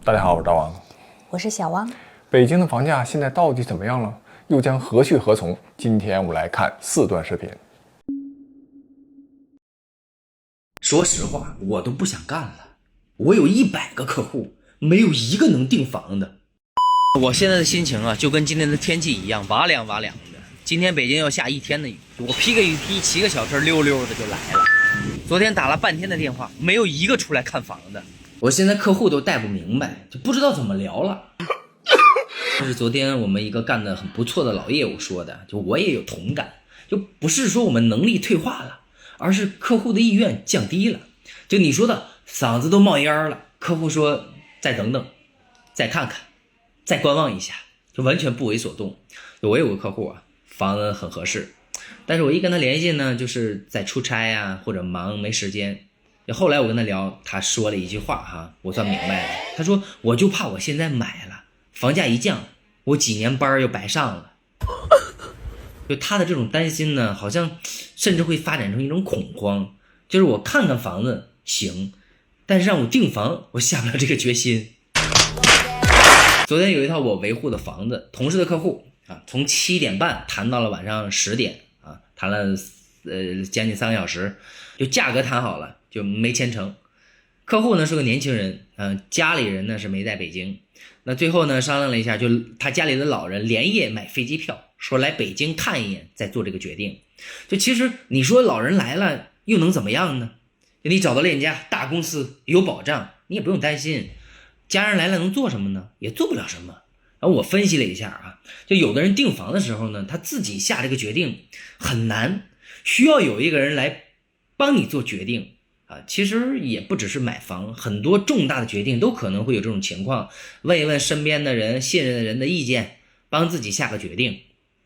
大家好，我是大王，我是小汪。北京的房价现在到底怎么样了？又将何去何从？今天我们来看4段视频。说实话，我都不想干了。我有100个客户，没有一个能订房的。我现在的心情啊，就跟今天的天气一样，哇凉哇凉的。今天北京要下1天的雨，我披个雨披，骑个小车溜溜的就来了。昨天打了半天的电话，没有一个出来看房的。我现在客户都带不明白，就不知道怎么聊了。这是昨天我们一个干得很不错的老业务说的，就我也有同感，就不是说我们能力退化了，而是客户的意愿降低了。就你说的嗓子都冒烟了，客户说再等等，再看看，再观望一下，就完全不为所动。我有个客户啊，房子很合适，但是我一跟他联系呢，就是在出差啊或者忙没时间。后来我跟他聊，他说了一句话哈，我算明白了。他说我就怕我现在买了，房价一降，我几年班又白上了。就他的这种担心呢，好像甚至会发展成一种恐慌，就是我看看房子行，但是让我订房，我下不了这个决心。昨天有一套我维护的房子，同事的客户啊，从7点半谈到了晚上10点啊，谈了将近3个小时，就价格谈好了，就没签成。客户呢是个年轻人，家里人呢是没在北京。那最后呢商量了一下，就他家里的老人连夜买飞机票，说来北京看一眼再做这个决定。就其实你说老人来了又能怎么样呢？你找到链家大公司有保障，你也不用担心。家人来了能做什么呢？也做不了什么。然后我分析了一下啊，就有的人订房的时候呢，他自己下这个决定很难，需要有一个人来帮你做决定啊。其实也不只是买房，很多重大的决定都可能会有这种情况，问一问身边的人、信任的人的意见，帮自己下个决定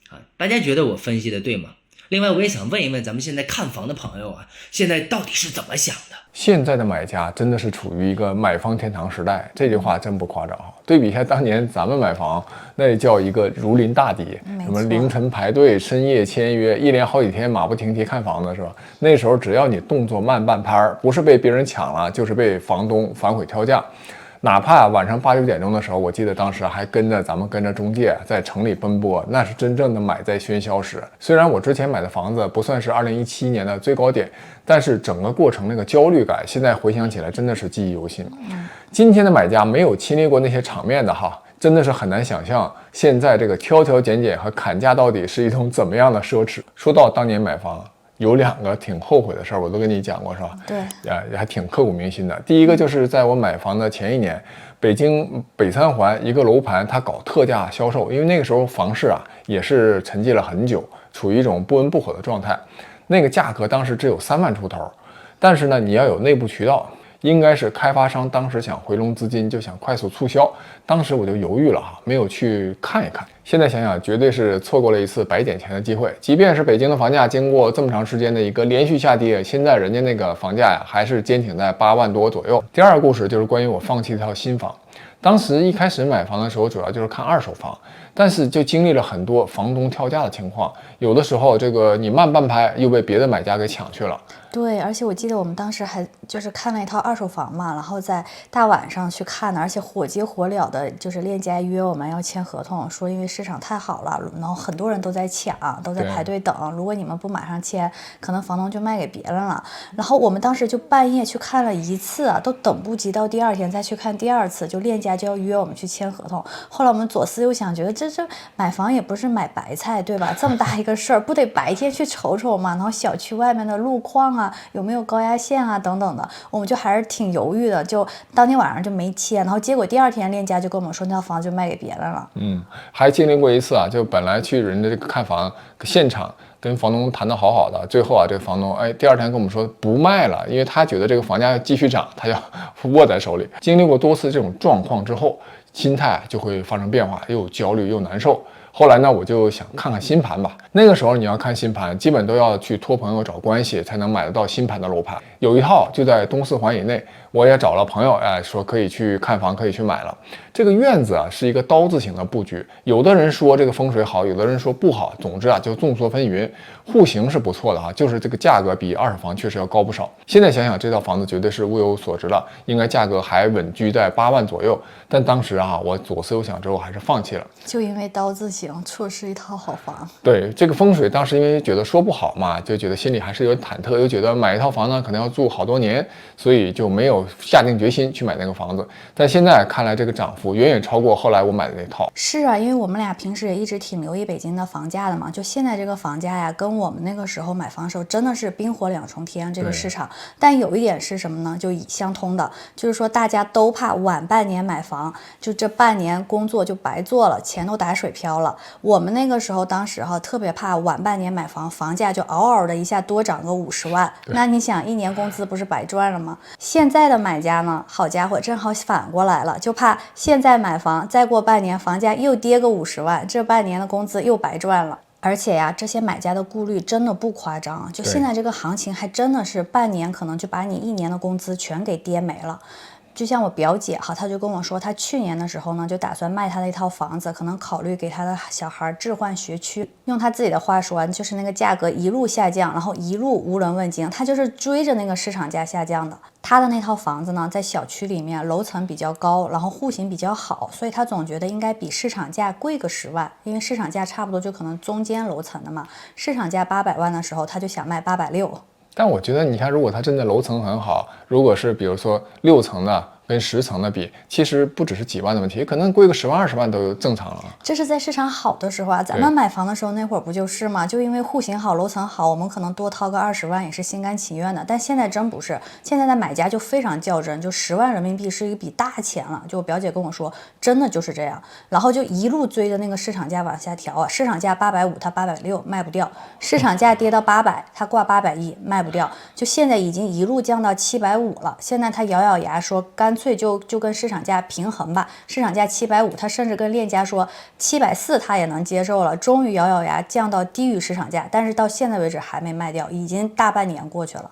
啊。大家觉得我分析的对吗？另外我也想问一问咱们现在看房的朋友啊，现在到底是怎么想的？现在的买家真的是处于一个买房天堂时代，这句话真不夸张。对比一下当年咱们买房，那叫一个如临大敌，什么凌晨排队、深夜签约，一连好几天马不停蹄看房子，是吧？那时候只要你动作慢半拍，不是被别人抢了，就是被房东反悔挑价。哪怕晚上8、9点钟的时候，我记得当时还跟着中介在城里奔波，那是真正的买在喧嚣时。虽然我之前买的房子不算是2017年的最高点，但是整个过程那个焦虑感，现在回想起来真的是记忆犹新。今天的买家没有经历过那些场面的哈，真的是很难想象现在这个挑挑拣拣和砍价到底是一种怎么样的奢侈。说到当年买房，有2个挺后悔的事儿，我都跟你讲过，是吧？对，也还挺刻骨铭心的。第一个就是在我买房的前1年，北京北3环一个楼盘，它搞特价销售，因为那个时候房市啊也是沉寂了很久，处于一种不温不火的状态。那个价格当时只有3万出头，但是呢，你要有内部渠道。应该是开发商当时想回笼资金，就想快速促销，当时我就犹豫了哈，没有去看一看。现在想想，绝对是错过了一次白捡钱的机会。即便是北京的房价经过这么长时间的一个连续下跌，现在人家那个房价呀还是坚挺在8万多左右。第二个故事就是关于我放弃一套新房。当时一开始买房的时候，主要就是看2手房，但是就经历了很多房东跳价的情况，有的时候这个你慢半拍又被别的买家给抢去了。对，而且我记得我们当时还就是看了一套2手房嘛，然后在大晚上去看的，而且火急火燎的，就是链家约我们要签合同，说因为市场太好了，然后很多人都在抢，都在排队等，如果你们不马上签，可能房东就卖给别人了。然后我们当时就半夜去看了1次啊，都等不及到第2天再去看第2次，就链家就要约我们去签合同。后来我们左思右想，觉得这买房也不是买白菜，对吧？这么大一个事儿，不得白天去瞅瞅嘛？然后小区外面的路况啊，有没有高压线啊等等的，我们就还是挺犹豫的，就当天晚上就没签，然后结果第2天链家就跟我们说那套房就卖给别人了。还经历过一次啊，就本来去人家这个看房现场跟房东谈得好好的，最后啊这个房东第2天跟我们说不卖了，因为他觉得这个房价继续涨，他要握在手里。经历过多次这种状况之后，心态就会发生变化，又焦虑又难受。后来呢，我就想看看新盘吧。那个时候你要看新盘，基本都要去托朋友找关系才能买得到新盘的楼盘。有一套就在东4环以内，我也找了朋友，说可以去看房，可以去买了。这个院子啊是一个刀字形的布局，有的人说这个风水好，有的人说不好。总之啊，就众说纷纭。户型是不错的哈，就是这个价格比二手房确实要高不少。现在想想，这套房子绝对是物有所值了，应该价格还稳居在8万左右。但当时啊，我左思右想之后还是放弃了，就因为刀字形错失一套好房。对这个风水，当时因为觉得说不好嘛，就觉得心里还是有忐忑，又觉得买一套房呢可能要住好多年，所以就没有下定决心去买那个房子。但现在看来，这个涨幅远远超过后来我买的那套。是啊，因为我们俩平时也一直挺留意北京的房价的嘛，就现在这个房价呀，跟我们那个时候买房的时候真的是冰火两重天，这个市场。但有一点是什么呢？就相通的，就是说大家都怕晚半年买房，就这半年工作就白做了，钱都打水漂了。我们那个时候当时特别怕晚半年买房，房价就嗷嗷的一下多涨个50万，那你想一年工资不是白赚了吗？现在的买家呢，好家伙，正好反过来了，就怕现在买房，再过半年房价又跌个50万，这半年的工资又白赚了。而且呀，这些买家的顾虑真的不夸张，就现在这个行情还真的是半年可能就把你1年的工资全给跌没了。就像我表姐她就跟我说，她去年的时候呢，就打算卖她的一套房子，可能考虑给她的小孩置换学区。用她自己的话说，就是那个价格一路下降，然后一路无人问津，她就是追着那个市场价下降的。她的那套房子呢，在小区里面，楼层比较高，然后户型比较好，所以她总觉得应该比市场价贵个10万，因为市场价差不多就可能中间楼层的嘛。市场价800万的时候，她就想卖860。但我觉得，你看，如果它真的楼层很好，如果是比如说6层的跟10层的比，其实不只是几万的问题，可能贵个10万20万都正常了。这是在市场好的时候啊，咱们买房的时候那会儿不就是吗？就因为户型好、楼层好，我们可能多掏个20万也是心甘情愿的。但现在真不是，现在的买家就非常较真，就10万人民币是一笔大钱了。就我表姐跟我说，真的就是这样，然后就一路追着那个市场价往下调啊，市场价850，他860卖不掉；市场价跌到800，他挂810卖不掉。就现在已经一路降到750了，现在他咬牙说，干脆就跟市场价平衡吧。市场价750，他甚至跟链家说740他也能接受了，终于咬牙降到低于市场价，但是到现在为止还没卖掉，已经大半年过去了。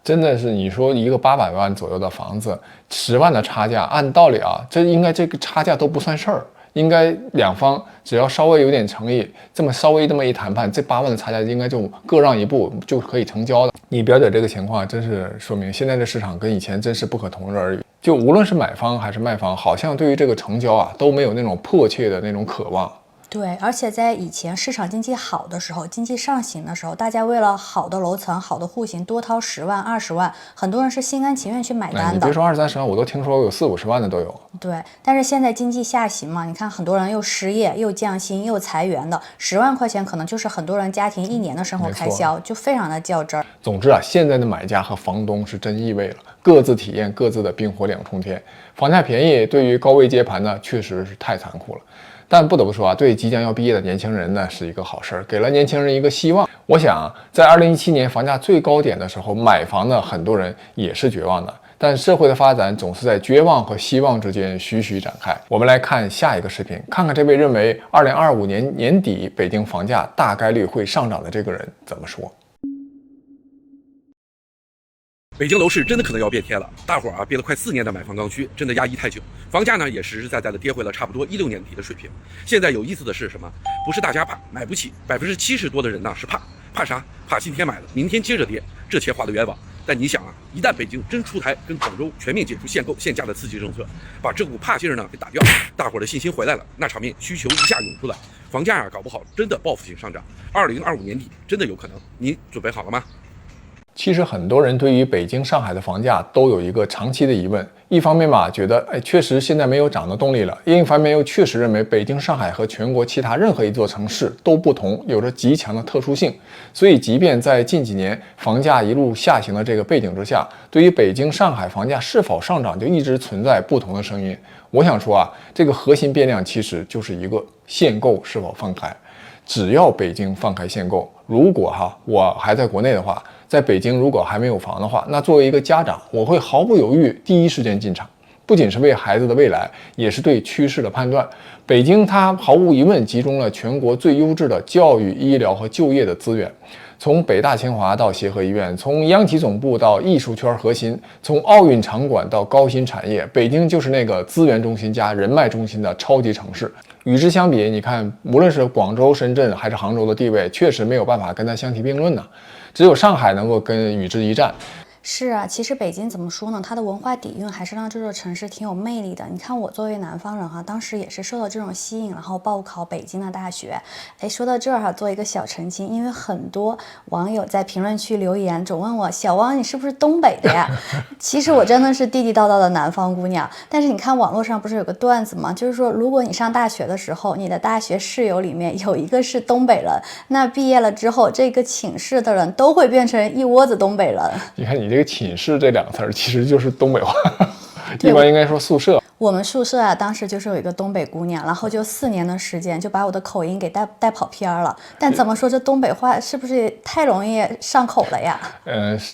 真的是，你说一个800万左右的房子，10万的差价，按道理啊，这应该这个差价都不算事儿，应该两方只要稍微有点诚意，稍微这么一谈判，这8万的差价应该就各让一步就可以成交的。你表姐这个情况真是说明现在的市场跟以前真是不可同日而语。就无论是买方还是卖方，好像对于这个成交啊都没有那种迫切的那种渴望。对，而且在以前市场经济好的时候，经济上行的时候，大家为了好的楼层、好的户型，多掏10万、20万，很多人是心甘情愿去买单的。你别说20、30万，我都听说有40、50万的都有。对，但是现在经济下行嘛，你看很多人又失业、又降薪、又裁员的，10万块钱可能就是很多人家庭1年的生活开销，就非常的较真儿。总之啊，现在的买家和房东是真意味了，各自体验各自的冰火两重天。房价便宜对于高位接盘呢，确实是太残酷了。但不得不说啊，对即将要毕业的年轻人呢是一个好事儿，给了年轻人一个希望。我想在2017年房价最高点的时候，买房的很多人也是绝望的。但社会的发展总是在绝望和希望之间徐徐展开。我们来看下一个视频，看看这位认为2025年年底北京房价大概率会上涨的这个人怎么说。北京楼市真的可能要变天了，大伙儿憋了快4年的买房刚需，真的压抑太久，房价呢也实实在在的跌回了差不多16年底的水平。现在有意思的是什么？不是大家怕买不起，70%多的人呢是怕啥？怕今天买了，明天接着跌，这钱花的冤枉。但你想啊，一旦北京真出台跟广州全面解除限购限价的刺激政策，把这股怕劲儿呢给打掉，大伙儿的信心回来了，那场面需求一下涌出来，房价啊搞不好真的报复性上涨。2025年底真的有可能，你准备好了吗？其实很多人对于北京、上海的房价都有一个长期的疑问，一方面吧，觉得确实现在没有涨的动力了；另一方面又确实认为北京、上海和全国其他任何一座城市都不同，有着极强的特殊性。所以，即便在近几年房价一路下行的这个背景之下，对于北京、上海房价是否上涨，就一直存在不同的声音。我想说啊，这个核心变量其实就是一个限购是否放开。只要北京放开限购，如果我还在国内的话，在北京如果还没有房的话，那作为一个家长，我会毫不犹豫第一时间进场，不仅是为孩子的未来，也是对趋势的判断。北京它毫无疑问集中了全国最优质的教育、医疗和就业的资源，从北大清华到协和医院，从央企总部到艺术圈核心，从奥运场馆到高新产业，北京就是那个资源中心加人脉中心的超级城市。与之相比，你看，无论是广州、深圳还是杭州的地位，确实没有办法跟它相提并论呢。只有上海能够跟与之一战。是啊，其实北京怎么说呢？它的文化底蕴还是让这座城市挺有魅力的。你看我作为南方人哈，当时也是受到这种吸引，然后报考北京的大学。哎，说到这儿哈，做一个小澄清，因为很多网友在评论区留言，总问我小汪你是不是东北的呀？其实我真的是地地道道的南方姑娘。但是你看网络上不是有个段子吗？就是说，如果你上大学的时候，你的大学室友里面有一个是东北人，那毕业了之后，这个寝室的人都会变成一窝子东北人。你看你这个寝室这两个词儿，其实就是东北话，一般应该说宿舍。我们宿舍啊，当时就是有一个东北姑娘，然后就4年的时间就把我的口音给带跑偏了。但怎么说，这东北话是不是也太容易上口了呀？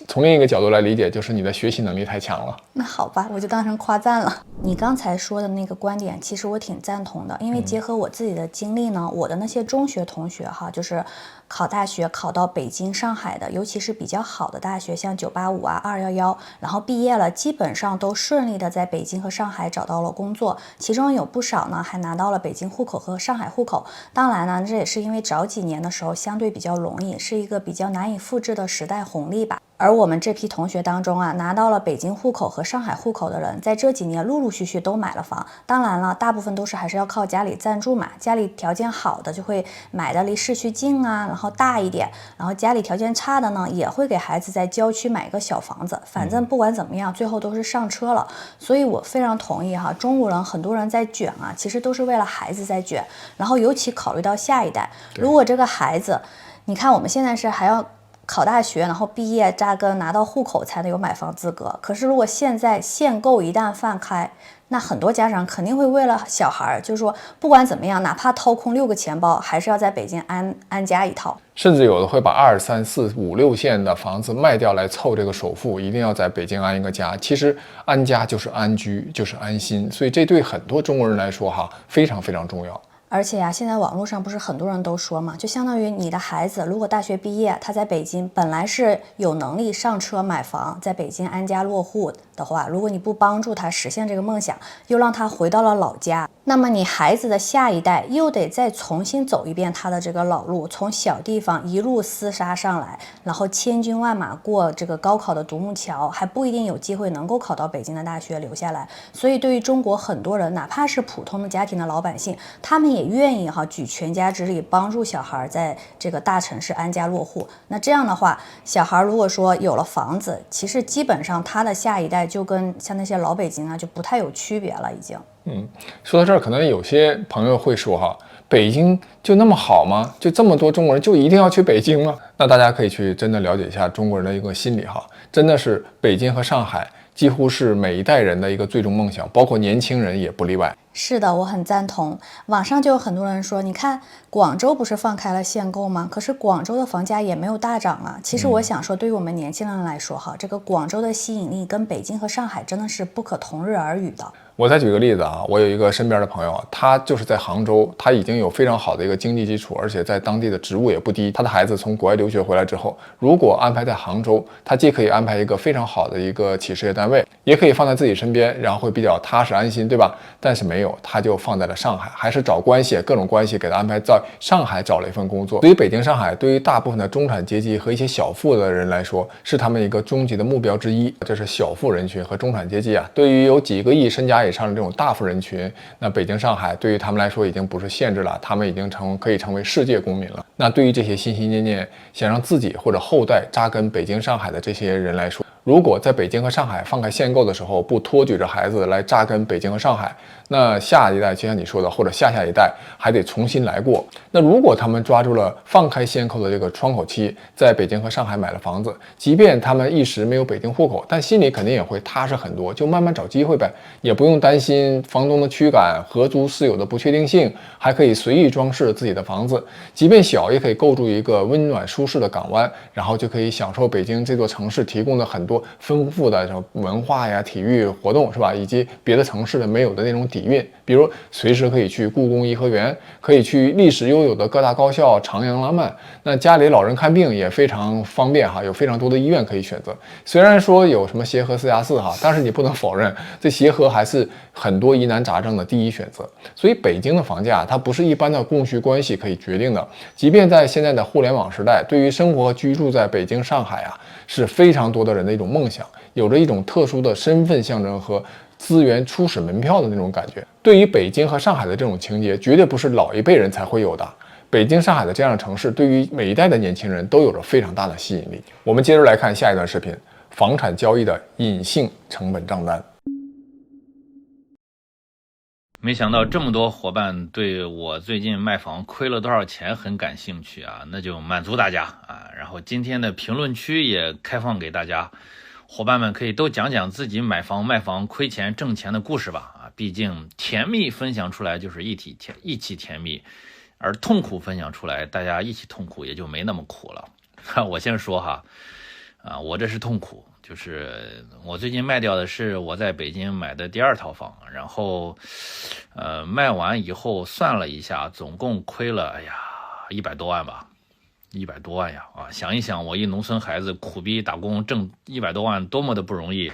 从另一个角度来理解，就是你的学习能力太强了。那好吧，我就当成夸赞了。你刚才说的那个观点，其实我挺赞同的，因为结合我自己的经历呢，我的那些中学同学哈，就是考大学考到北京、上海的，尤其是比较好的大学，像985啊、211，然后毕业了，基本上都顺利的在北京和上海找到了工作，其中有不少呢还拿到了北京户口和上海户口。当然呢，这也是因为早几年的时候相对比较容易，是一个比较难以复制的时代红利吧。而我们这批同学当中啊，拿到了北京户口和上海户口的人，在这几年陆陆续续都买了房。当然了，大部分都是还是要靠家里赞助嘛。家里条件好的就会买的离市区近啊，然后大一点；然后家里条件差的呢，也会给孩子在郊区买个小房子。反正不管怎么样，最后都是上车了。所以我非常同意哈，中国人很多人在卷啊，其实都是为了孩子在卷。然后尤其考虑到下一代，如果这个孩子，你看我们现在是还要考大学，然后毕业扎根拿到户口才能有买房资格。可是如果现在限购一旦放开，那很多家长肯定会为了小孩，就是说不管怎么样，哪怕掏空6个钱包，还是要在北京安家一套。甚至有的会把2、3、4、5、6线的房子卖掉来凑这个首付，一定要在北京安一个家。其实安家就是安居，就是安心，所以这对很多中国人来说哈，非常非常重要。而且呀，现在网络上不是很多人都说嘛，就相当于你的孩子如果大学毕业，他在北京本来是有能力上车买房，在北京安家落户的话，如果你不帮助他实现这个梦想，又让他回到了老家，那么你孩子的下一代又得再重新走一遍他的这个老路，从小地方一路厮杀上来，然后千军万马过这个高考的独木桥，还不一定有机会能够考到北京的大学留下来。所以对于中国很多人，哪怕是普通的家庭的老百姓，他们也愿意举全家之力帮助小孩在这个大城市安家落户。那这样的话，小孩如果说有了房子，其实基本上他的下一代就跟像那些老北京啊就不太有区别了已经。说到这儿，可能有些朋友会说哈，北京就那么好吗？就这么多中国人就一定要去北京吗？那大家可以去真的了解一下中国人的一个心理哈，真的是北京和上海几乎是每一代人的一个最终梦想，包括年轻人也不例外。是的，我很赞同。网上就有很多人说，你看广州不是放开了限购吗？可是广州的房价也没有大涨啊。其实我想说，对于我们年轻人来说哈，这个广州的吸引力跟北京和上海真的是不可同日而语的。我再举个例子啊，我有一个身边的朋友，他就是在杭州，他已经有非常好的一个经济基础，而且在当地的职务也不低。他的孩子从国外留学回来之后，如果安排在杭州，他既可以安排一个非常好的一个企事业单位，也可以放在自己身边，然后会比较踏实安心，对吧？但是没有，他就放在了上海，还是找关系，各种关系给他安排在上海找了一份工作。所以北京、上海对于大部分的中产阶级和一些小富的人来说，是他们一个终极的目标之一。这是小富人群和中产阶级啊，对于有几个亿身家以上的这种大富人群，那北京、上海对于他们来说已经不是限制了，他们已经可以成为世界公民了。那对于这些心心念念想让自己或者后代扎根北京、上海的这些人来说，如果在北京和上海放开限购的时候不托举着孩子来扎根北京和上海，那下一代就像你说的，或者下下一代还得重新来过。那如果他们抓住了放开限购的这个窗口期，在北京和上海买了房子，即便他们一时没有北京户口，但心里肯定也会踏实很多，就慢慢找机会呗，也不用担心房东的驱赶、合租室友的不确定性，还可以随意装饰自己的房子，即便小也可以构筑一个温暖舒适的港湾，然后就可以享受北京这座城市提供的很多丰富的文化呀、体育活动，是吧？以及别的城市的没有的那种底蕴，比如随时可以去故宫颐和园，可以去历史悠久的各大高校徜徉浪漫。那家里老人看病也非常方便哈，有非常多的医院可以选择。虽然说有什么协和4+4哈，但是你不能否认，这协和还是很多疑难杂症的第一选择。所以北京的房价它不是一般的供需关系可以决定的，即便在现在的互联网时代，对于生活居住在北京、上海啊，是非常多的人的一种梦想，有着一种特殊的身份象征和资源初始门票的那种感觉。对于北京和上海的这种情节，绝对不是老一辈人才会有的。北京、上海的这样的城市，对于每一代的年轻人都有着非常大的吸引力。我们接着来看下一段视频：房产交易的隐性成本账单。没想到这么多伙伴对我最近卖房亏了多少钱很感兴趣啊，那就满足大家啊。然后今天的评论区也开放给大家，伙伴们可以都讲讲自己买房卖房亏钱挣钱的故事吧啊，毕竟甜蜜分享出来就是一起甜蜜，而痛苦分享出来大家一起痛苦也就没那么苦了。我先说哈，我这是痛苦，就是我最近卖掉的是我在北京买的第2套房，然后卖完以后算了一下，总共亏了100多万吧，100多万呀啊！想一想，我一农村孩子苦逼打工挣100多万，多么的不容易！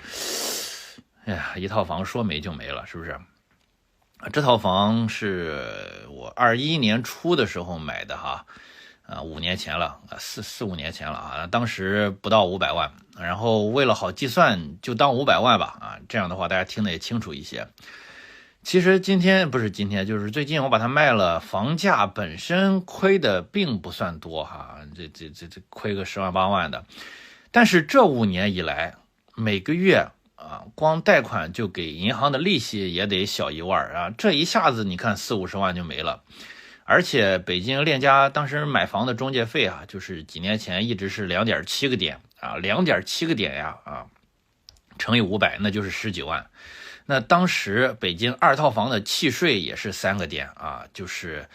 哎呀，一套房说没就没了，是不是？这套房是我21年初的时候买的哈。5年前了，4-5年前了啊，当时不到500万，然后为了好计算，就当500万吧啊，这样的话大家听得也清楚一些。其实就是最近我把它卖了，房价本身亏的并不算多哈，这亏个10万8万的，但是这5年以来，每个月光贷款就给银行的利息也得小1万啊，这一下子你看40-50万就没了。而且北京链家当时买房的中介费啊，就是几年前一直是2.7个点啊，2.7个点呀啊，乘以500，那就是10几万。那当时北京2套房的契税也是3个点啊，就是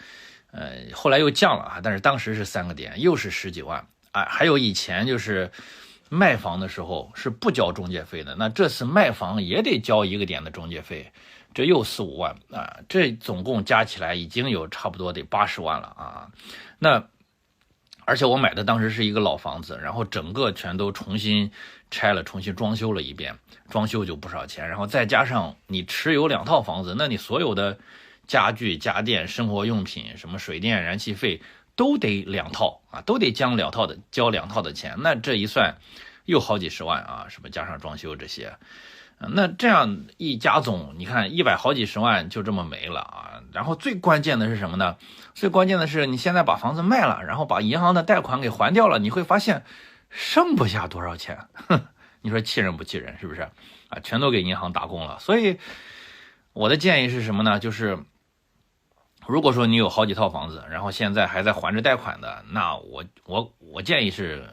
后来又降了啊，但是当时是3个点，又是10几万啊。还有以前就是卖房的时候是不交中介费的，那这次卖房也得交1个点的中介费。这又4-5万啊，这总共加起来已经有差不多得80万了啊。那而且我买的当时是一个老房子，然后整个全都重新拆了，重新装修了一遍，装修就不少钱，然后再加上你持有2套房子，那你所有的家具、家电、生活用品，什么水电、燃气费都得2套啊，都得交2套的钱，那这一算又好几十万啊，什么加上装修这些。那这样一加总，你看100好几十万就这么没了啊！然后最关键的是什么呢？最关键的是你现在把房子卖了，然后把银行的贷款给还掉了，你会发现剩不下多少钱。你说气人不气人？是不是啊？全都给银行打工了。所以我的建议是什么呢？就是如果说你有好几套房子，然后现在还在还着贷款的，那我建议是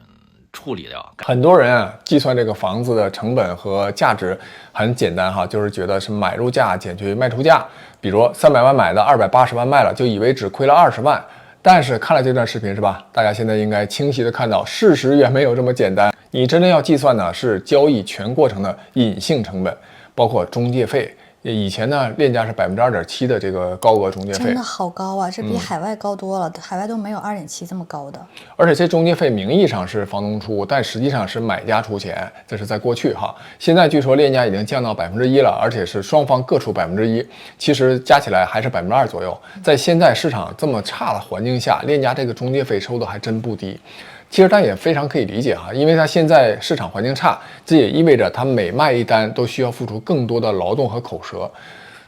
处理掉。很多人计算这个房子的成本和价值很简单哈，就是觉得是买入价减去卖出价，比如300万买的280万卖了，就以为只亏了20万。但是看了这段视频是吧，大家现在应该清晰的看到，事实远没有这么简单。你真正要计算的是交易全过程的隐性成本，包括中介费。以前呢，链家是2.7%的这个高额中介费，真的好高啊！这比海外高多了，海外都没有2.7这么高的。而且这中介费名义上是房东出，但实际上是买家出钱，这是在过去哈。现在据说链家已经降到1%了，而且是双方各出1%，其实加起来还是2%左右。在现在市场这么差的环境下，链家这个中介费收的还真不低。其实他也非常可以理解哈，因为他现在市场环境差，这也意味着他每卖一单都需要付出更多的劳动和口舌。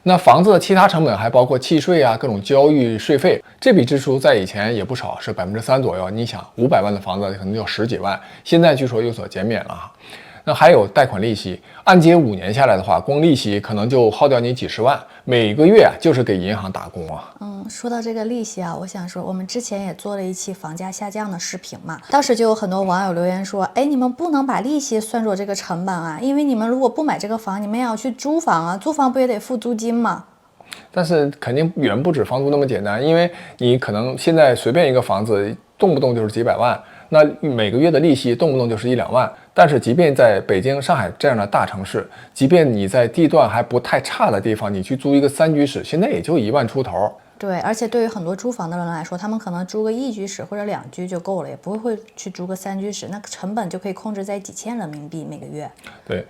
那房子的其他成本还包括契税啊，各种交易税费，这笔支出在以前也不少，是3%左右。你想500万的房子可能就10几万，现在据说有所减免了哈。那还有贷款利息，按揭5年下来的话，光利息可能就耗掉你几十万，每个月就是给银行打工啊。说到这个利息啊，我想说，我们之前也做了一期房价下降的视频嘛，当时就有很多网友留言说，哎，你们不能把利息算作这个成本啊，因为你们如果不买这个房，你们也要去租房啊，租房不也得付租金吗？但是肯定远不止房租那么简单，因为你可能现在随便一个房子动不动就是几百万，那每个月的利息动不动就是1-2万。但是即便在北京、上海这样的大城市，即便你在地段还不太差的地方，你去租一个3居室，现在也就1万出头。对，而且对于很多租房的人来说，他们可能租个1居室或者2居就够了，也不会去租个3居室，那成本就可以控制在几千人民币每个月。对，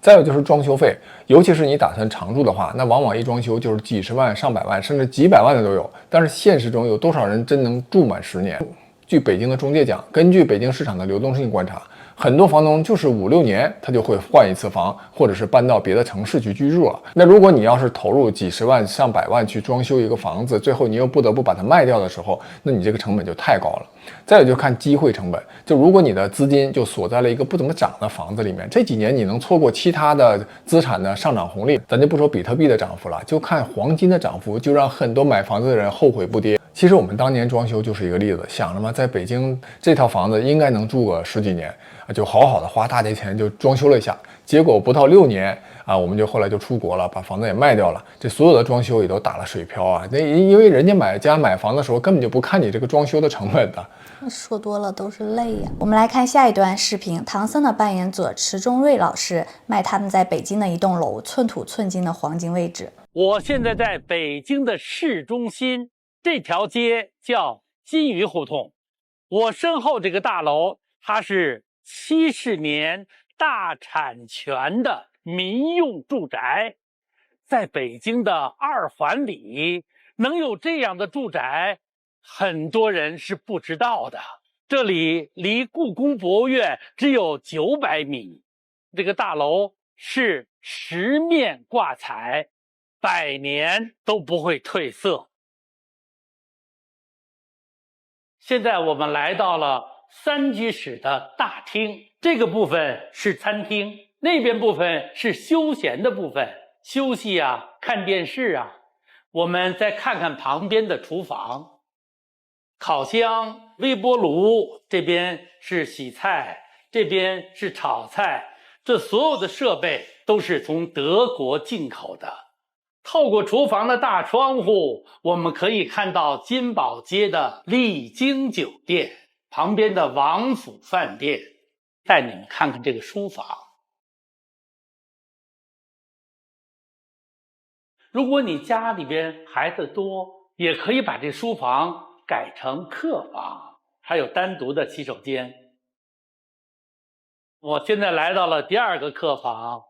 再有就是装修费，尤其是你打算常住的话，那往往一装修就是几十万、上百万，甚至几百万的都有。但是现实中有多少人真能住满10年？据北京的中介讲，根据北京市场的流动性观察，很多房东就是5、6年他就会换一次房，或者是搬到别的城市去居住了。那如果你要是投入几十万、上百万去装修一个房子，最后你又不得不把它卖掉的时候，那你这个成本就太高了。再有就看机会成本，就如果你的资金就锁在了一个不怎么涨的房子里面，这几年你能错过其他的资产的上涨红利，咱就不说比特币的涨幅了，就看黄金的涨幅，就让很多买房子的人后悔不迭。其实我们当年装修就是一个例子，想着嘛，在北京这套房子应该能住个10几年，就好好的花大价钱就装修了一下，结果不到6年啊，我们就后来就出国了，把房子也卖掉了，这所有的装修也都打了水漂啊。那因为人家买房的时候根本就不看你这个装修的成本的。说多了都是泪呀。我们来看下一段视频，唐僧的扮演者池中瑞老师卖他们在北京的一栋楼寸土寸金的黄金位置。我现在在北京的市中心，这条街叫金鱼胡同。我身后这个大楼，它是70年大产权的民用住宅。在北京的2环里能有这样的住宅，很多人是不知道的。这里离故宫博物院只有900米，这个大楼是10面挂彩，100年都不会褪色。现在我们来到了3居室的大厅，这个部分是餐厅，那边部分是休闲的部分，休息啊，看电视啊。我们再看看旁边的厨房，烤箱、微波炉，这边是洗菜，这边是炒菜，这所有的设备都是从德国进口的。透过厨房的大窗户，我们可以看到金宝街的丽晶酒店，旁边的王府饭店。带你们看看这个书房。如果你家里边孩子多，也可以把这书房改成客房，还有单独的洗手间。我现在来到了第2个客房，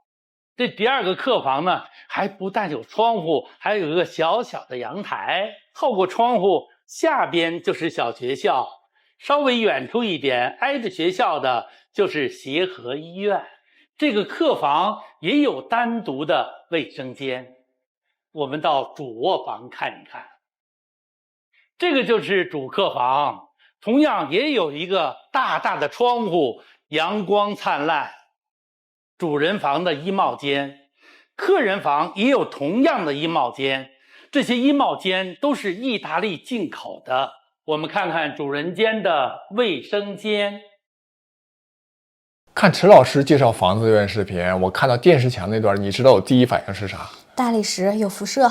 这第2个客房呢，还不但有窗户，还有一个小小的阳台。透过窗户，下边就是小学校，稍微远处一点，挨着学校的就是协和医院。这个客房也有单独的卫生间。我们到主卧房看一看，这个就是主客房，同样也有一个大大的窗户，阳光灿烂。主人房的衣帽间，客人房也有同样的衣帽间，这些衣帽间都是意大利进口的。我们看看主人间的卫生间。看池老师介绍房子这段视频，我看到电视墙那段，你知道我第一反应是啥？大理石有辐射。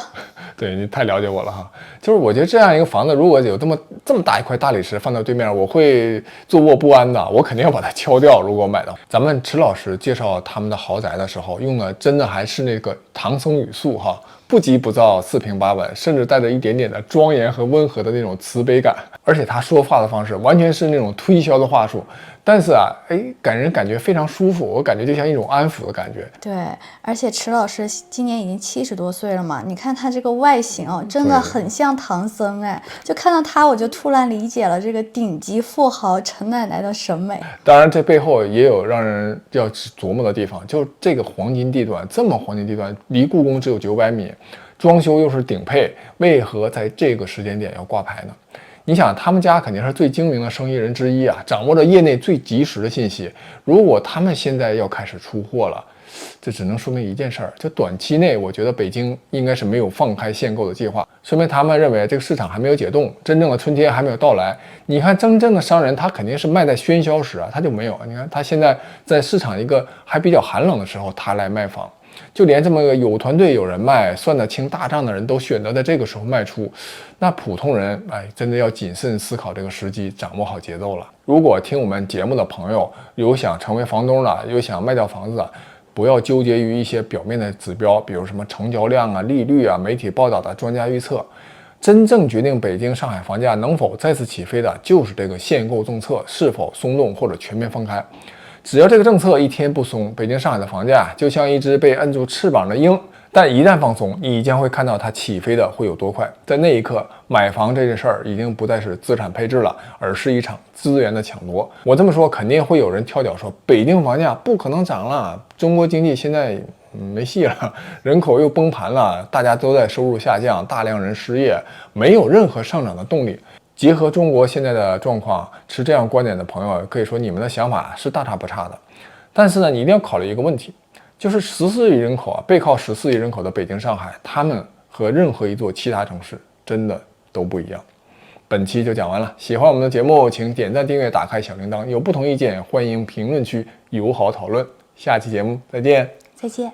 对，你太了解我了哈。就是我觉得这样一个房子，如果有这么大一块大理石放在对面，我会坐卧不安的，我肯定要把它敲掉。如果买的话，咱们池老师介绍他们的豪宅的时候，用的真的还是那个唐僧语速哈，不急不躁，四平八稳，甚至带着一点点的庄严和温和的那种慈悲感。而且他说话的方式完全是那种推销的话术，但是啊，感觉非常舒服，我感觉就像一种安抚的感觉。对，而且池老师今年已经70多岁了嘛，你看他这个外形哦，真的很像唐僧哎，就看到他我就突然理解了这个顶级富豪陈奶奶的审美。当然，这背后也有让人要琢磨的地方，就这个黄金地段，这么黄金地段，离故宫只有900米，装修又是顶配，为何在这个时间点要挂牌呢？你想，他们家肯定是最精明的生意人之一啊，掌握着业内最及时的信息。如果他们现在要开始出货了，这只能说明一件事儿，就短期内，我觉得北京应该是没有放开限购的计划，说明他们认为这个市场还没有解冻，真正的春天还没有到来。你看，真正的商人他肯定是卖在喧嚣时啊，他就没有。你看他现在在市场一个还比较寒冷的时候，他来卖房。就连这么个有团队有人脉、算得清大账的人都选择在这个时候卖出，那普通人真的要谨慎思考这个时机，掌握好节奏了。如果听我们节目的朋友有想成为房东的，有想卖掉房子的，不要纠结于一些表面的指标，比如什么成交量啊、利率啊、媒体报道的专家预测。真正决定北京、上海房价能否再次起飞的，就是这个限购政策是否松动或者全面放开。只要这个政策一天不松，北京、上海的房价就像一只被摁住翅膀的鹰，但一旦放松，你将会看到它起飞的会有多快。在那一刻，买房这件事儿已经不再是资产配置了，而是一场资源的抢夺。我这么说，肯定会有人跳脚说，北京房价不可能涨了，中国经济现在没戏了，人口又崩盘了，大家都在收入下降，大量人失业，没有任何上涨的动力。结合中国现在的状况，持这样观点的朋友可以说你们的想法是大差不差的。但是呢，你一定要考虑一个问题，就是14亿人口背靠14亿人口的北京、上海，他们和任何一座其他城市真的都不一样。本期就讲完了，喜欢我们的节目，请点赞、订阅、打开小铃铛。有不同意见，欢迎评论区友好讨论。下期节目再见。再见。